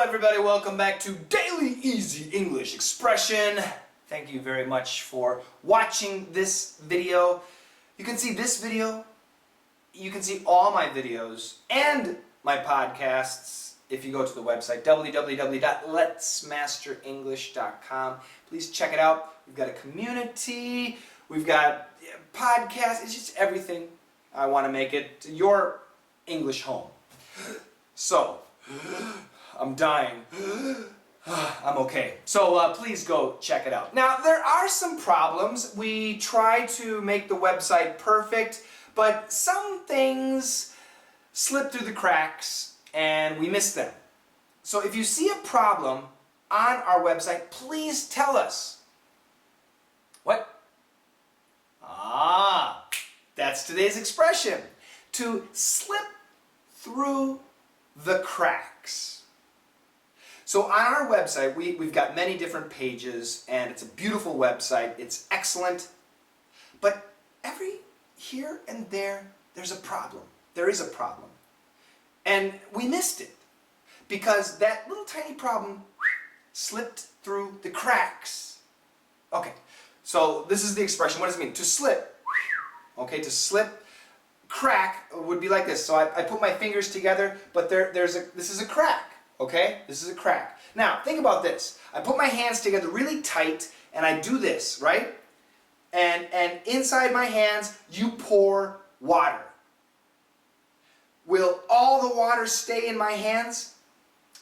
everybody, welcome back to Daily Easy English Expression. Thank you very much for watching this video. You can see this video, you can see all my videos and my podcasts if you go to the website www.letsmasterenglish.com. Please check it out. We've got a community, we've got podcasts, it's just everything. I want to make it your English home. So, I'm dying. I'm okay. So please go check it out. Now, there are some problems. We try to make the website perfect, but some things slip through the cracks and we miss them. So if you see a problem on our website, please tell us. What? That's today's expression. To slip through the cracks. So on our website, we've got many different pages, and it's a beautiful website. It's excellent. But every here and there's a problem. There is a problem. And we missed it because that little tiny problem slipped through the cracks. Okay, so this is the expression. What does it mean? To slip. Okay, to slip. Crack would be like this. So I put my fingers together, but this is a crack. Okay? This is a crack. Now, think about this. I put my hands together really tight, and I do this, right? And inside my hands, you pour water. Will all the water stay in my hands?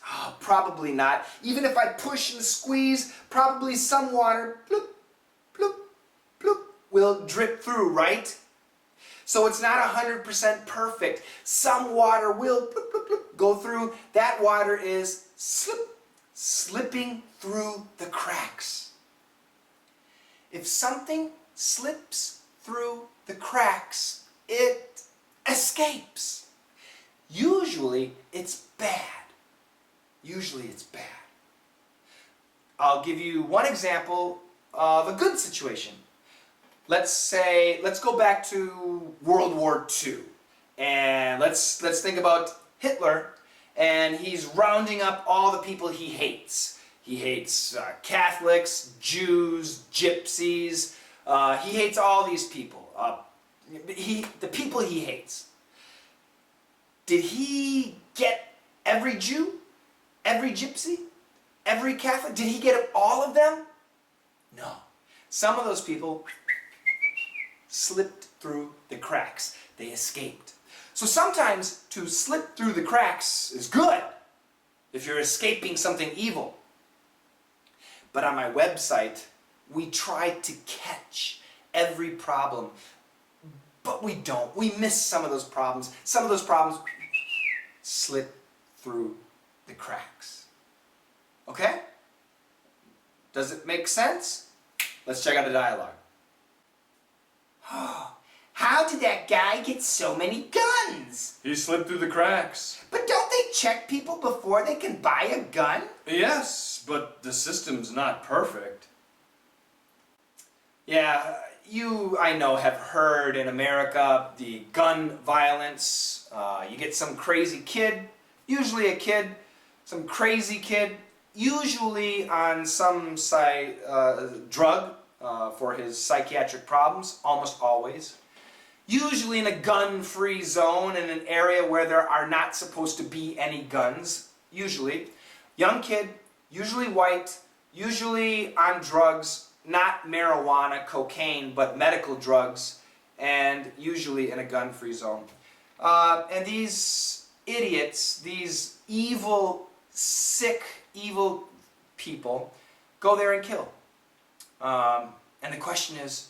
Oh, probably not. Even if I push and squeeze, probably some water, bloop, bloop, bloop, will drip through, right? So it's not 100% perfect. Some water will bloop, bloop, bloop, go through. That water is slipping through the cracks. If something slips through the cracks, it escapes. Usually it's bad. Usually it's bad. I'll give you one example of a good situation. Let's go back to World War II, and let's think about Hitler, and he's rounding up all the people he hates. He hates Catholics, Jews, Gypsies. He hates all these people. The people he hates. Did he get every Jew, every Gypsy, every Catholic? Did he get all of them? No. Some of those people slipped through the cracks. They escaped. So sometimes to slip through the cracks is good if you're escaping something evil. But on my website, we try to catch every problem, but we don't. We miss some of those problems. Some of those problems slip through the cracks. Okay? Does it make sense? Let's check out the dialogue. How did that guy get so many guns? He slipped through the cracks. But don't they check people before they can buy a gun? Yes, but the system's not perfect. Yeah, you, I know, have heard in America the gun violence. You get some crazy kid, usually a kid, some crazy kid, usually on some drug for his psychiatric problems, almost always. Usually in a gun-free zone, in an area where there are not supposed to be any guns, usually. Young kid, usually white, usually on drugs, not marijuana, cocaine, but medical drugs, and usually in a gun-free zone. And these idiots, these evil, sick, evil people, go there and kill. And the question is,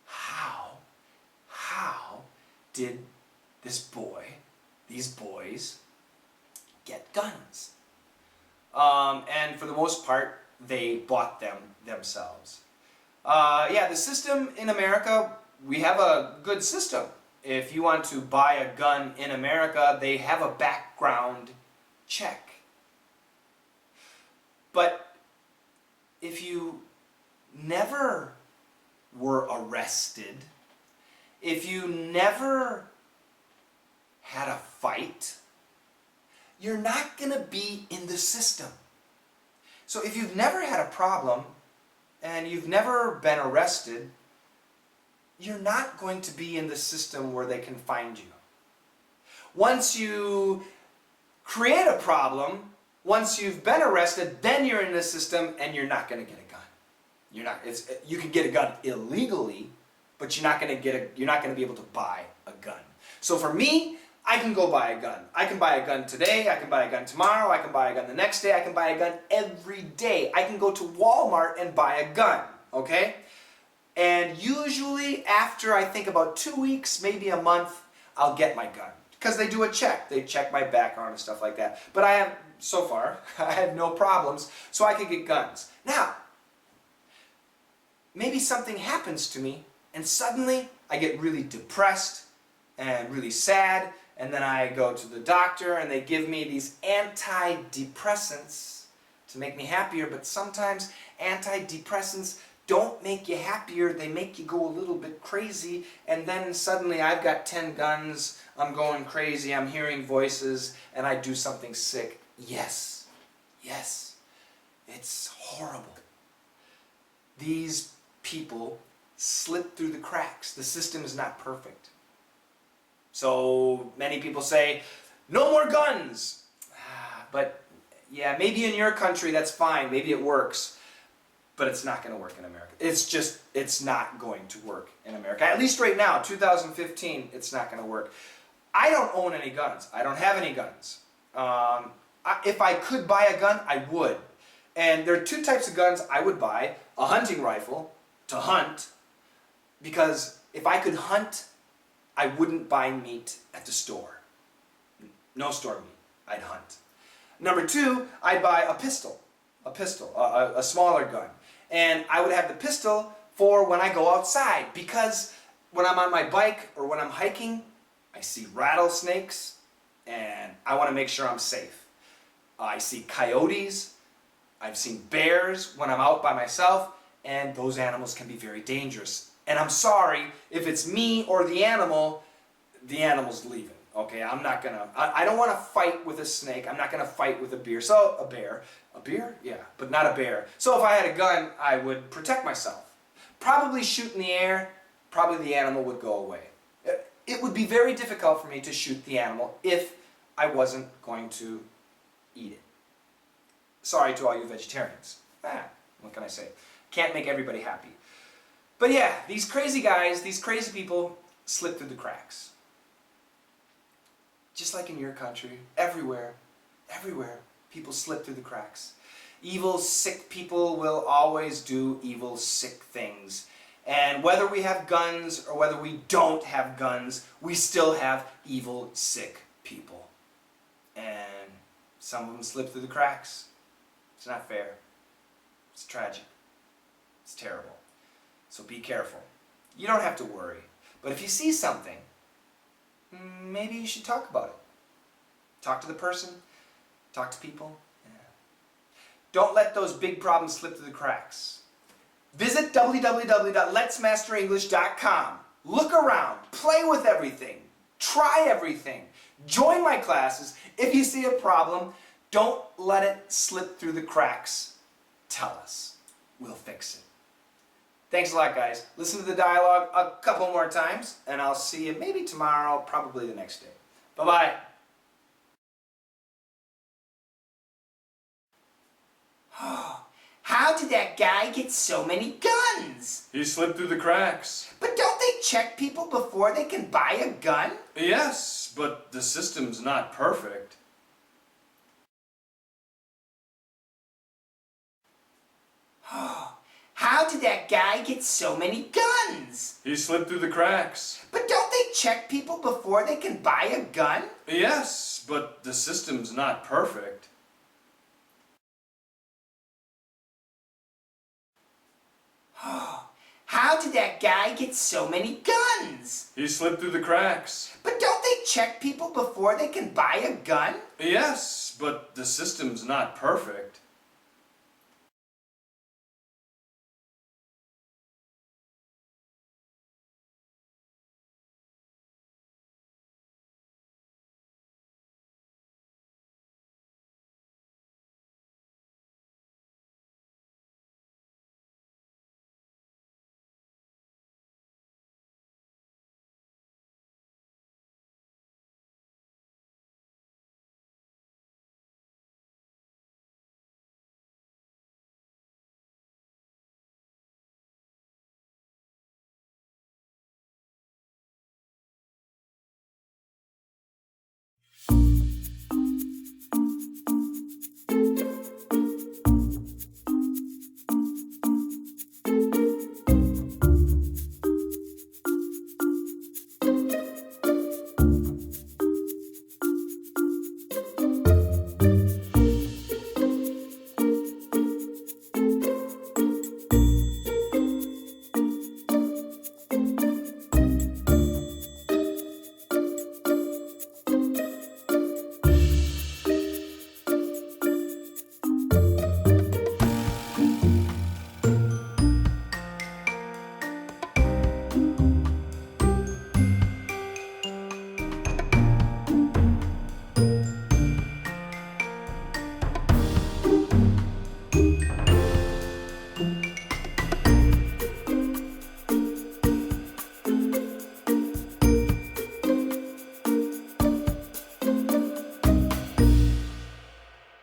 how did these boys, get guns? And for the most part, they bought them themselves. Yeah, the system in America, we have a good system. If you want to buy a gun in America, they have a background check. But if you never were arrested, if you never had a fight, you're not going to be in the system. So if you've never had a problem and you've never been arrested, you're not going to be in the system where they can find you. Once you create a problem, once you've been arrested, then you're in the system and you're not going to get a gun. You can get a gun illegally, but you're not going to be able to buy a gun. So for me, I can go buy a gun. I can buy a gun today, I can buy a gun tomorrow, I can buy a gun the next day, I can buy a gun every day. I can go to Walmart and buy a gun, okay? And usually after I think about 2 weeks, maybe a month, I'll get my gun. Because they do a check. They check my background and stuff like that. But so far, I have no problems, so I can get guns. Now, maybe something happens to me, and suddenly I get really depressed and really sad, and then I go to the doctor and they give me these antidepressants to make me happier, but sometimes antidepressants don't make you happier, they make you go a little bit crazy, and then suddenly I've got 10 guns, I'm going crazy, I'm hearing voices, and I do something sick. Yes, it's horrible. These people slip through the cracks. The system is not perfect. So many people say, no more guns! But yeah, maybe in your country that's fine, maybe it works. But it's not going to work in America. It's not going to work in America. At least right now, 2015, it's not going to work. I don't own any guns. I don't have any guns. If I could buy a gun, I would. And there are two types of guns I would buy. A hunting rifle, to hunt, because if I could hunt, I wouldn't buy meat at the store. No store meat. I'd hunt. Number two, I'd buy a pistol. A smaller gun. And I would have the pistol for when I go outside, because when I'm on my bike or when I'm hiking, I see rattlesnakes and I want to make sure I'm safe. I see coyotes, I've seen bears when I'm out by myself, and those animals can be very dangerous. And I'm sorry, if it's me or the animal's leaving. Okay, I don't want to fight with a snake, I'm not going to fight with a bear. So, a bear? Yeah, but not a bear. So if I had a gun, I would protect myself. Probably shoot in the air, probably the animal would go away. It would be very difficult for me to shoot the animal if I wasn't going to eat it. Sorry to all you vegetarians. What can I say? Can't make everybody happy. But yeah, these crazy guys, these crazy people slip through the cracks. Just like in your country, everywhere, people slip through the cracks. Evil, sick people will always do evil, sick things. And whether we have guns or whether we don't have guns, we still have evil, sick people. And some of them slip through the cracks. It's not fair. It's tragic. It's terrible. So be careful. You don't have to worry. But if you see something, maybe you should talk about it. Talk to the person. Talk to people. Yeah. Don't let those big problems slip through the cracks. Visit www.letsmasterenglish.com. Look around. Play with everything. Try everything. Join my classes. If you see a problem, don't let it slip through the cracks. Tell us. We'll fix it. Thanks a lot, guys. Listen to the dialogue a couple more times, and I'll see you maybe tomorrow, probably the next day. Bye-bye. How did that guy get so many guns? He slipped through the cracks. But don't they check people before they can buy a gun? Yes, but the system's not perfect. How did that guy get so many guns? He slipped through the cracks. But don't they check people before they can buy a gun? Yes, but the system's not perfect. How did that guy get so many guns? He slipped through the cracks. But don't they check people before they can buy a gun? Yes, but the system's not perfect. you.